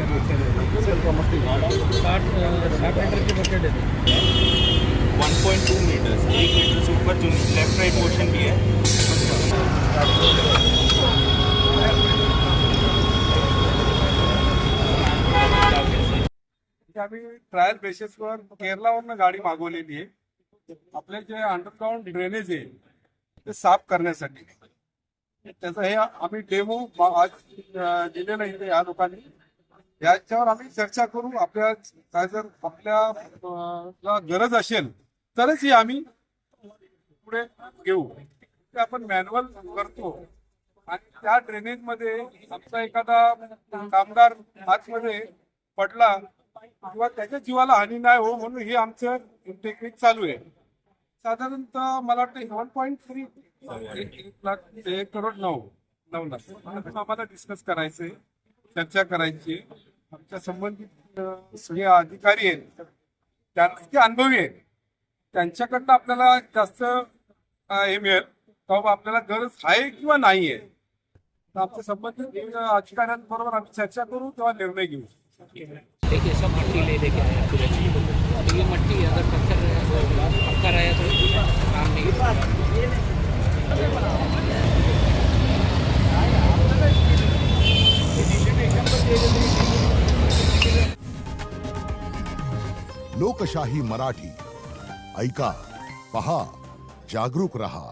Metre की bucket है 1.2 metres, 1 metre से ऊपर जो लेफ्ट राइट मोशन भी है। आम्ही ट्रायल बेसिसवर केरलावरनं गाडी मागवलेली आहे आपले जे अंडरग्राऊंड ड्रेनेज आहे ते साफ करण्यासाठी। त्याचा हे आम्ही डेमो आज दिलेला इथे या लोकांनी, याच्यावर आम्ही चर्चा करू। आपल्या काय जर आपल्याला गरज असेल तरच ही आम्ही पुढे घेऊ। ते आपण मॅन्युअल करतो आणि त्या ड्रेनेज मध्ये आमचा एखादा कामगार आतमध्ये पडला किंवा त्याच्या जीवाला हानी नाही हो म्हणून हे आमचं टेक्निक चालू आहे। साधारणतः मला वाटतं 1.3 लाख 1.9 लाख आम्हाला डिस्कस करायचंय, चर्चा करायची। आमच्या संबंधित सगळे अधिकारी आहेत, त्यांचे अनुभवी आहेत, त्यांच्याकडनं आपल्याला जास्त हे मिळेल बाबा आपल्याला गरज आहे किंवा नाही आहे। तर आमच्या संबंधित अधिकाऱ्यांबरोबर आम्ही चर्चा करू तेव्हा निर्णय घेऊ। देखिए सब मट्टी लेके आया पूरे, तो ये मट्टी अगर पत्थर आया तो काम नहीं। लोकशाही मराठी ऐका, पहा, जागरूक रहा।